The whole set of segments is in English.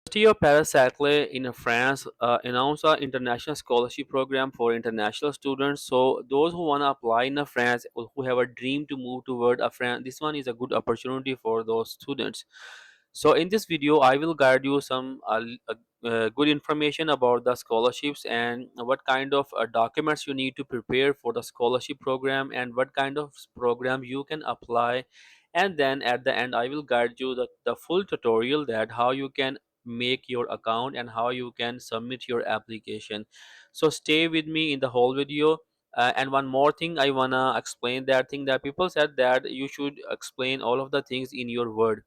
University of Paris-Saclay in France announced an international scholarship program for international students. So those who want to apply in France, or who have a dream to move toward a France, this one is a good opportunity for those students. So in this video, I will guide you some good information about the scholarships and what kind of documents you need to prepare for the scholarship program and what kind of program you can apply. And then at the end, I will guide you the full tutorial that how you can make your account and how you can submit your application. So stay with me in the whole video. And one more thing I wanna explain, that thing that people said that you should explain all of the things in your word.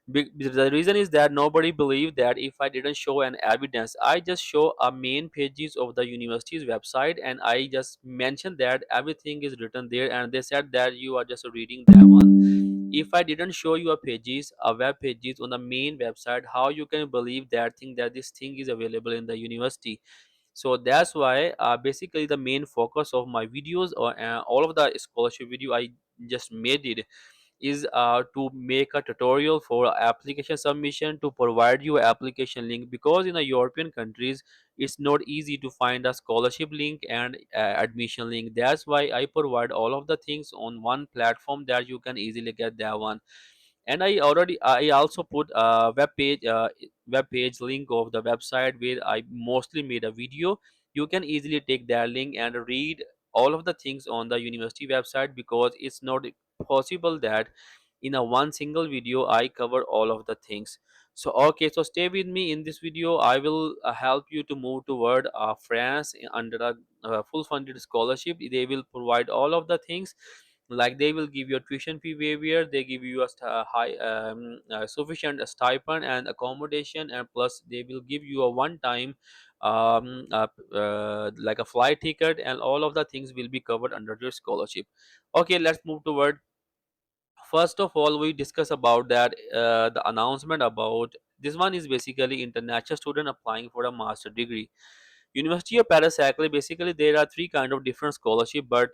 The reason is that nobody believed that if I didn't show an evidence, I just show a main pages of the university's website and I just mentioned that everything is written there, and they said that you are just reading that one. If I didn't show you a web pages on the main website, how you can believe that thing, that this thing is available in the university? So that's why basically the main focus of my videos, or all of the scholarship video I just made it, is to make a tutorial for application submission, to provide you application link, because in the European countries it's not easy to find a scholarship link and admission link. That's why I provide all of the things on one platform that you can easily get that one. And I also put a web page link of the website where I mostly made a video. You can easily take that link and read all of the things on the university website, because it's not possible that in a one single video I cover all of the things. So okay, so stay with me in this video. I will help you to move toward France under a full funded scholarship. They will provide all of the things, like they will give you a tuition fee waiver, they give you a high sufficient stipend and accommodation, and plus they will give you a one time like a flight ticket, and all of the things will be covered under your scholarship. Okay, let's move toward. First of all, we discuss about that the announcement about this one is basically international student applying for a master degree. University of Paris-Saclay, basically there are three kind of different scholarship, but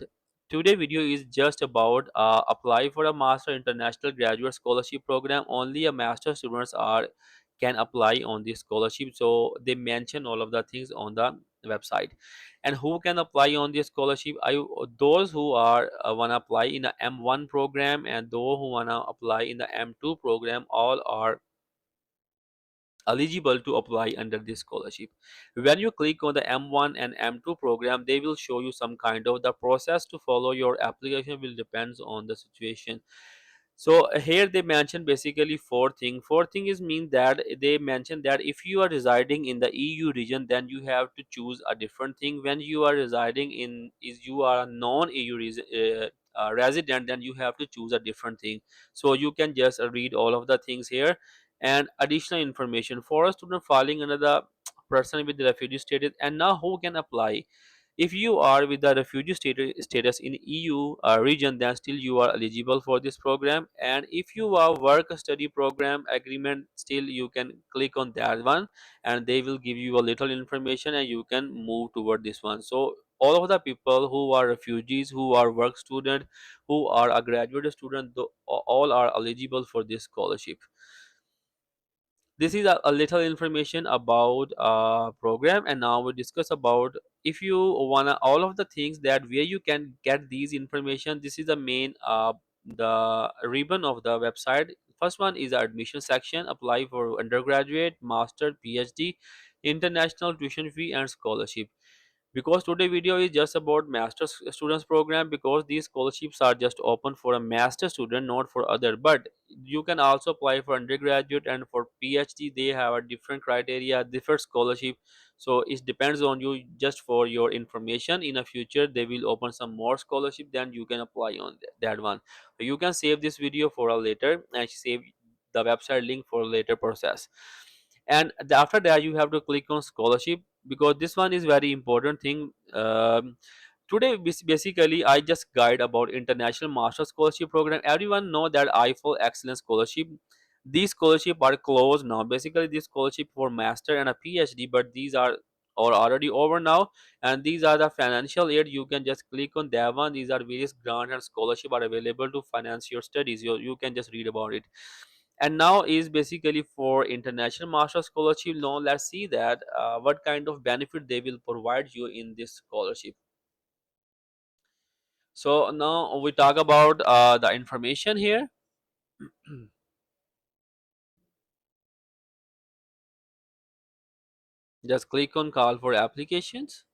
today video is just about apply for a master international graduate scholarship program. Only a master students are can apply on this scholarship, so they mention all of the things on the website. And who can apply on this scholarship? Those who are wanna apply in the M1 program, and those who wanna apply in the M2 program, all are eligible to apply under this scholarship. When you click on the M1 and M2 program, they will show you some kind of the process to follow. Your application will depends on the situation. So here they mention basically four thing is mean that they mention that if you are residing in the EU region, then you have to choose a different thing. When you are residing in is you are a non-EU resident, then you have to choose a different thing. So you can just read all of the things here. And additional information for a student filing under the person with the refugee status. And now who can apply? If you are with the refugee status in EU region, then still you are eligible for this program. And if you are work study program agreement, still you can click on that one, and they will give you a little information and you can move toward this one. So all of the people who are refugees, who are work student, who are a graduate student, all are eligible for this scholarship. This is a little information about program. And now we discuss about, if you wanna all of the things that where you can get these information. This is the main the ribbon of the website. First one is the admission section. Apply for undergraduate, master, PhD, international tuition fee and scholarship. Because today video is just about master students program, because these scholarships are just open for a master student, not for other. But you can also apply for undergraduate, and for PhD they have a different criteria, different scholarship. So it depends on you. Just for your information, in a future they will open some more scholarship, then you can apply on that one. You can save this video for a later and save the website link for later process. And after that you have to click on scholarship, because this one is very important thing. Today basically I just guide about international master scholarship program. Everyone know that Eiffel excellence scholarship. These scholarship are closed now. Basically this scholarship for master and a PhD, but these are already over now. And these are the financial aid. You can just click on that one. These are various grant and scholarship are available to finance your studies. You can just read about it. And now is basically for international master scholarship. Now let's see that what kind of benefit they will provide you in this scholarship. So now we talk about the information here. Just click on call for applications.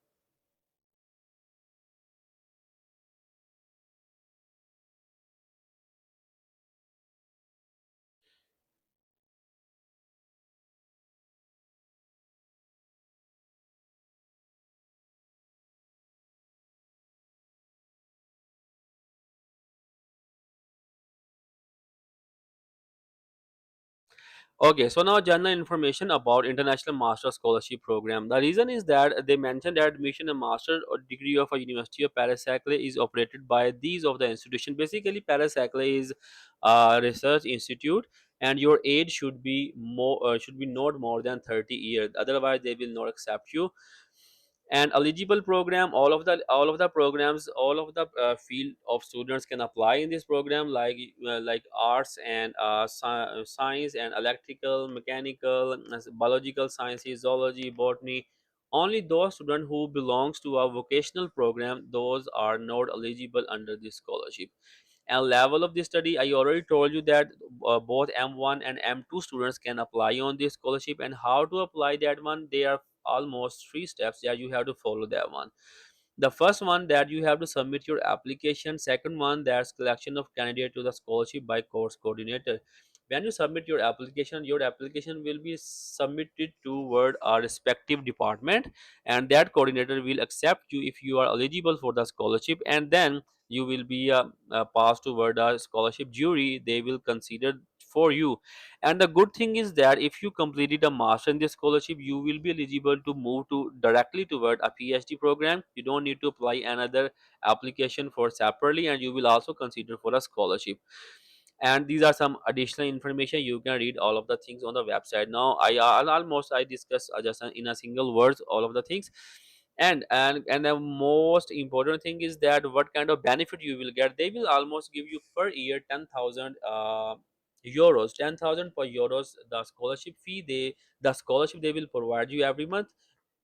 Okay, so now general information about international master scholarship program. The reason is that they mentioned that admission and master or degree of a University of Paris-Saclay is operated by these of the institution. Basically, Paris-Saclay is a research institute, and your age should be not more than 30 years. Otherwise, they will not accept you. And eligible program, all of the programs, all of the field of students can apply in this program, like arts and science and electrical, mechanical, biological sciences, zoology, botany. Only those students who belongs to a vocational program, those are not eligible under this scholarship. And level of the study, I already told you that both M1 and M2 students can apply on this scholarship. And how to apply that one, there are almost three steps that you have to follow that one. The first one, that you have to submit your application. Second one, that's collection of candidate to the scholarship by course coordinator. When you submit your application will be submitted toward a respective department, and that coordinator will accept you if you are eligible for the scholarship. And then you will be passed toward a scholarship jury. They will consider for you. And the good thing is that if you completed a master in this scholarship, you will be eligible to move to directly toward a PhD program. You don't need to apply another application for separately, and you will also consider for a scholarship. And these are some additional information. You can read all of the things on the website. Now I discuss just in a single words all of the things. And the most important thing is that what kind of benefit you will get. They will almost give you per year 10,000 euros, 10,000 per euros, the scholarship fee. The scholarship they will provide you every month,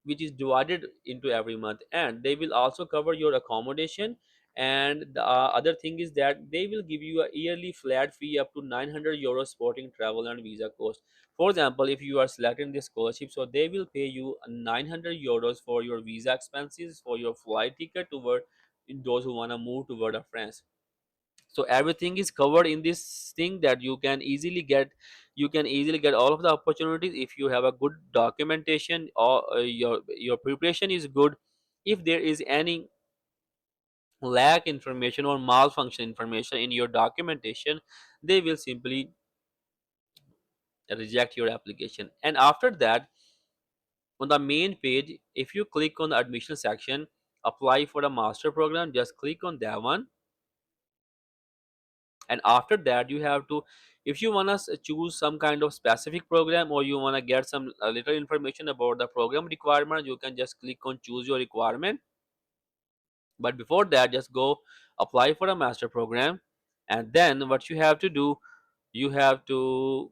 which is divided into every month. And they will also cover your accommodation. And the other thing is that they will give you a yearly flat fee up to 900 euros supporting travel and visa cost. For example, if you are selecting this scholarship, so they will pay you 900 euros for your visa expenses, for your flight ticket toward those who want to move toward a France. So everything is covered in this thing, that you can easily get all of the opportunities if you have a good documentation, or your preparation is good. If there is any lack information or malfunction information in your documentation, they will simply reject your application. And after that, on the main page, if you click on the admission section, apply for the master program, just click on that one. And after that, you have to, if you want to choose some kind of specific program, or you want to get some little information about the program requirement, you can just click on choose your requirement. But before that, just go apply for a master program. And then what you have to do, you have to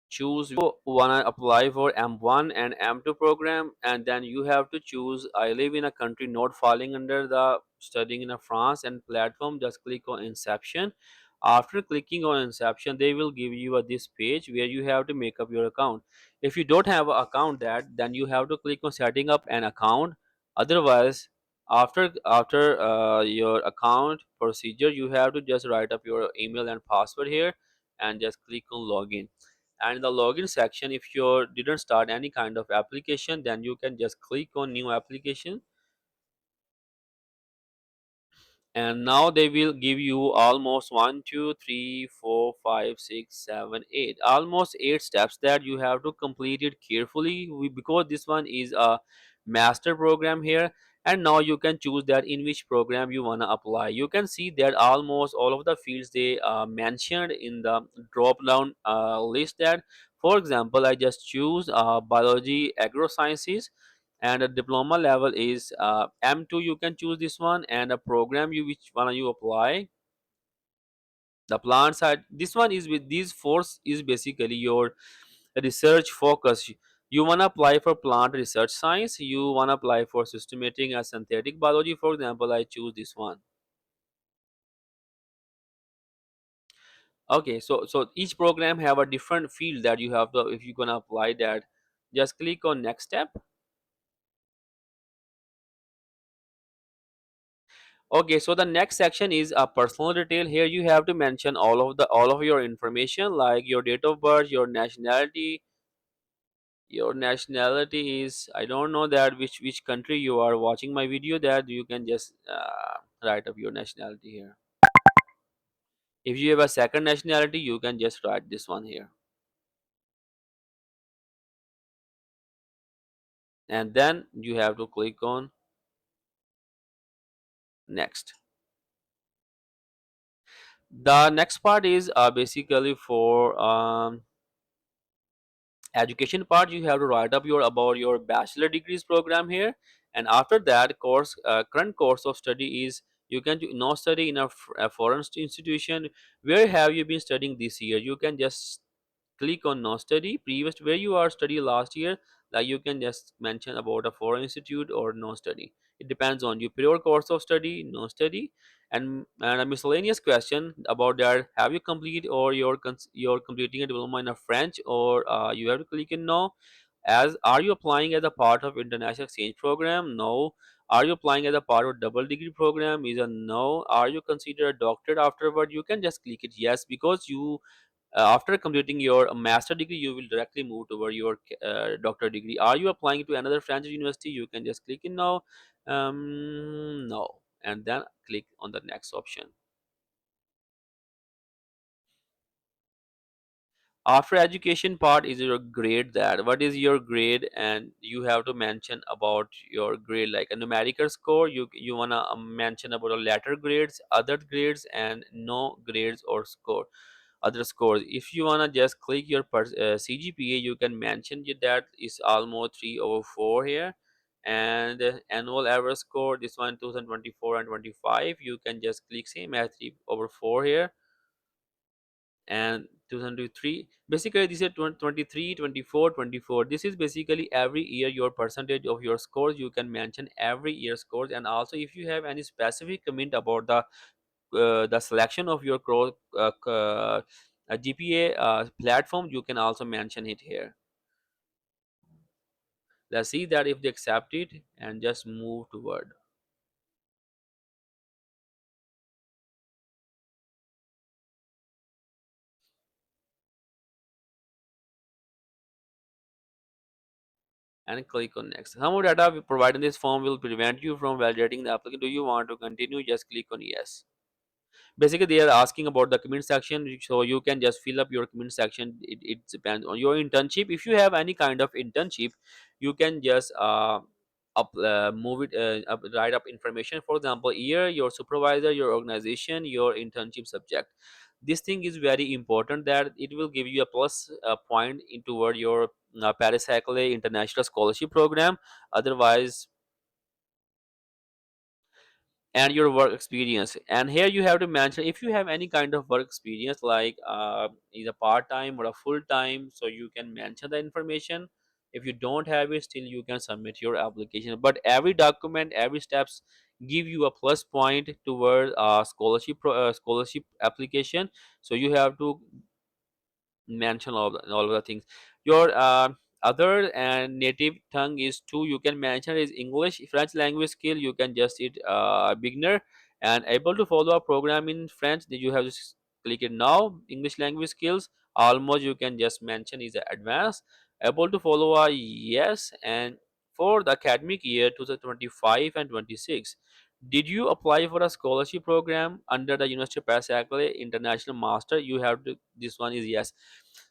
choose, you want to apply for M1 and M2 program. And then you have to choose, I live in a country not falling under the studying in a France and platform. Just click on inception. After clicking on inception, they will give you this page where you have to make up your account. If you don't have an account, that then you have to click on setting up an account. Otherwise, after your account procedure, you have to just write up your email and password here, and just click on login. And in the login section, if you didn't start any kind of application, then you can just click on new application. And now they will give you almost 1 2 3 4 5 6 7 8, almost 8 steps that you have to complete it carefully. Because this one is a master program here. And now you can choose that in which program you want to apply. You can see that almost all of the fields they mentioned in the drop down list. That, for example, I just choose biology agro sciences, and a diploma level is M2. You can choose this one, and a program you which one you apply. The plant side, this one is with these force is basically your research focus. You want to apply for plant research science, you want to apply for systematic and synthetic biology, for example. I choose this one. Okay, so each program have a different field that you have to, if you're gonna apply that, just click on next step. Okay, so the next section is a personal detail. Here you have to mention all of your information, like your date of birth, your nationality. Your nationality is, I don't know that which country you are watching my video, that you can just write up your nationality here. If you have a second nationality, you can just write this one here, and then you have to click on next. The next part is basically for education part. You have to write up your about your bachelor degrees program here, and after that course, current course of study is, you can now study in a foreign institution. Where have you been studying this year? You can just click on no study previous where you are study last year. Like you can just mention about a foreign institute or no study. It depends on your pure course of study, no study. And a miscellaneous question about that, have you complete or you're completing a diploma in a French, or you have to click in no. As, are you applying as a part of international exchange program? No. Are you applying as a part of double degree program? Is a no. Are you consider a doctorate afterward? You can just click it yes, because you after completing your master degree you will directly move toward your doctor degree. Are you applying to another French university? You can just click in no. No, and then click on the next option. After education part is your grade, that what is your grade, and you have to mention about your grade like a numerical score. You want to mention about the letter grades, other grades, and no grades or score, other scores. If you want to just click your CGPA, you can mention that is almost 3 over 4 here. And annual average score, this one 2024 and 25, you can just click same as 3 over 4 here. And 2023, basically this is 23, 24, 24. This is basically every year your percentage of your scores. You can mention every year scores. And also if you have any specific comment about the selection of your GPA platform, you can also mention it here. Let's see that if they accept it, and just move toward. And click on next. Some of data we provide in this form will prevent you from validating the applicant. Do you want to continue? Just click on yes. Basically they are asking about the comment section, so you can just fill up your comment section. It depends on your internship. If you have any kind of internship, you can just move it write up information, for example year, your supervisor, your organization, your internship subject. This thing is very important, that it will give you a plus point in toward your Paris-Saclay international scholarship program. Otherwise, and your work experience, and here you have to mention if you have any kind of work experience, like either part-time or a full-time, so you can mention the information. If you don't have it, still you can submit your application, but every document, every steps give you a plus point toward scholarship application. So you have to mention all of the things. Your other and native tongue is two, you can mention is English. French language skill, you can just it beginner, and able to follow a program in French, that you have to click it now. English language skills, almost you can just mention is advanced. Able to follow a yes. And for the academic year 2025 and 26, did you apply for a scholarship program under the University of Paris-Saclay International Master? You have to, this one is yes.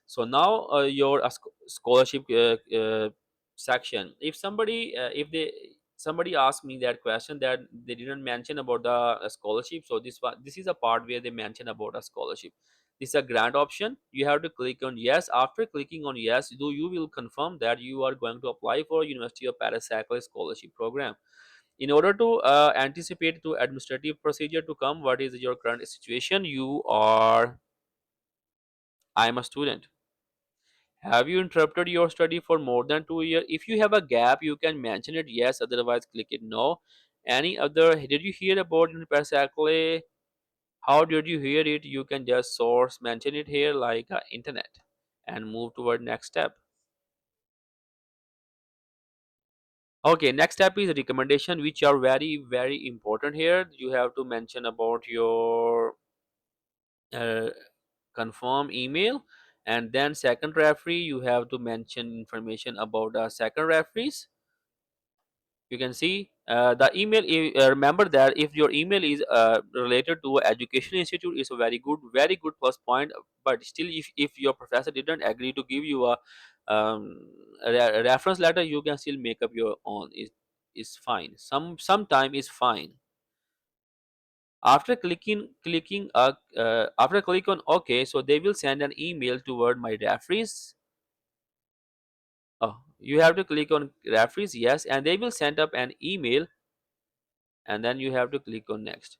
So now your scholarship section, if somebody if they somebody asked me that question, that they didn't mention about the scholarship, so this is a part where they mention about a scholarship. This is a grant option. You have to click on yes. After clicking on yes, you will confirm that you are going to apply for University of Paris-Saclay scholarship program. In order to anticipate to administrative procedure to come, what is your current situation? You are, I am a student. Have you interrupted your study for more than 2 years? If you have a gap, you can mention it yes, otherwise click it no. Any other, did you hear about University? How did you hear it? You can just source, mention it here like internet, and move toward next step. Okay, next step is recommendation, which are very important here. You have to mention about your uh, confirm email, and then second referee, you have to mention information about the second referees. You can see the email. Remember that if your email is related to a education institute, is a very good plus point. But still, if your professor didn't agree to give you a reference letter, you can still make up your own. Is fine. Sometime is fine. After after click on OK, so they will send an email toward my referees. Oh, you have to click on referees, yes, and they will send up an email, and then you have to click on next.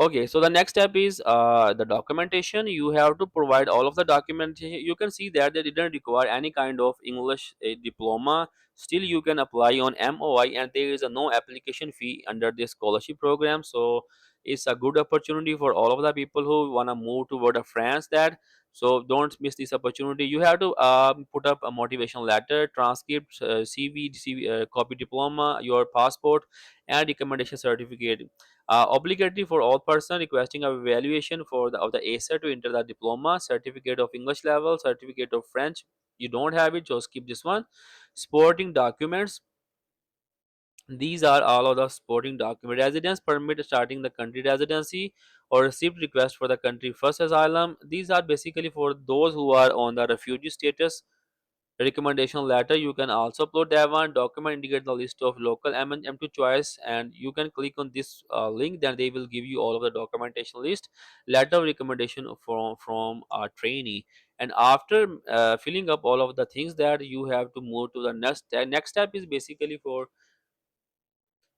Okay, so the next step is the documentation. You have to provide all of the documentation. You can see that they didn't require any kind of English diploma. Still, you can apply on MOI, and there is a no application fee under this scholarship program. So it's a good opportunity for all of the people who wanna move toward a France. That, so don't miss this opportunity. You have to put up a motivation letter, transcript, CV, copy diploma, your passport, and recommendation certificate. Obligatory for all person requesting a evaluation for the of the ACER to enter the diploma, certificate of English level, certificate of French. You don't have it, just skip this one. Sporting documents. These are all of the supporting document. Residence permit starting the country residency, or receipt request for the country first asylum. These are basically for those who are on the refugee status. Recommendation letter, you can also upload that one. Document indicate the list of local M2 choice, and you can click on this link, then they will give you all of the documentation list. Letter of recommendation from a trainee. And after filling up all of the things, that you have to move to the next step is basically for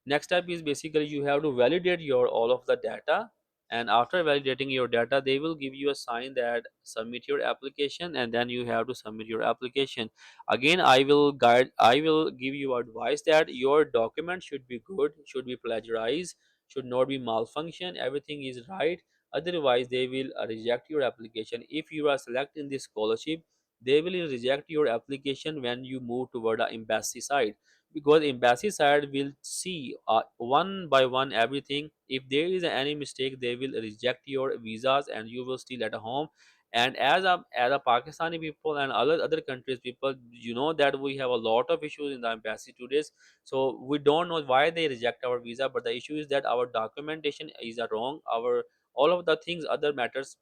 next step is basically you have to validate your all of the data. And after validating your data, they will give you a sign that submit your application, and then you have to submit your application. Again, I will give you advice that your document should be good, should be plagiarized, should not be malfunction, everything is right. Otherwise they will reject your application. If you are selected in this scholarship, they will reject your application when you move toward the embassy side, because embassy side will see one by one everything. If there is any mistake, they will reject your visas, and you will still at home. And as a Pakistani people and other countries people, you know that we have a lot of issues in the embassy today. So we don't know why they reject our visa, but the issue is that our documentation is wrong, our all of the things other matters.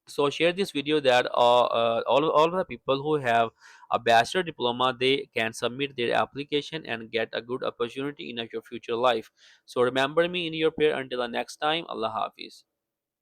So share this video that all the people who have a bachelor diploma, they can submit their application and get a good opportunity in your future life. So remember me in your prayer. Until the next time, Allah Hafiz.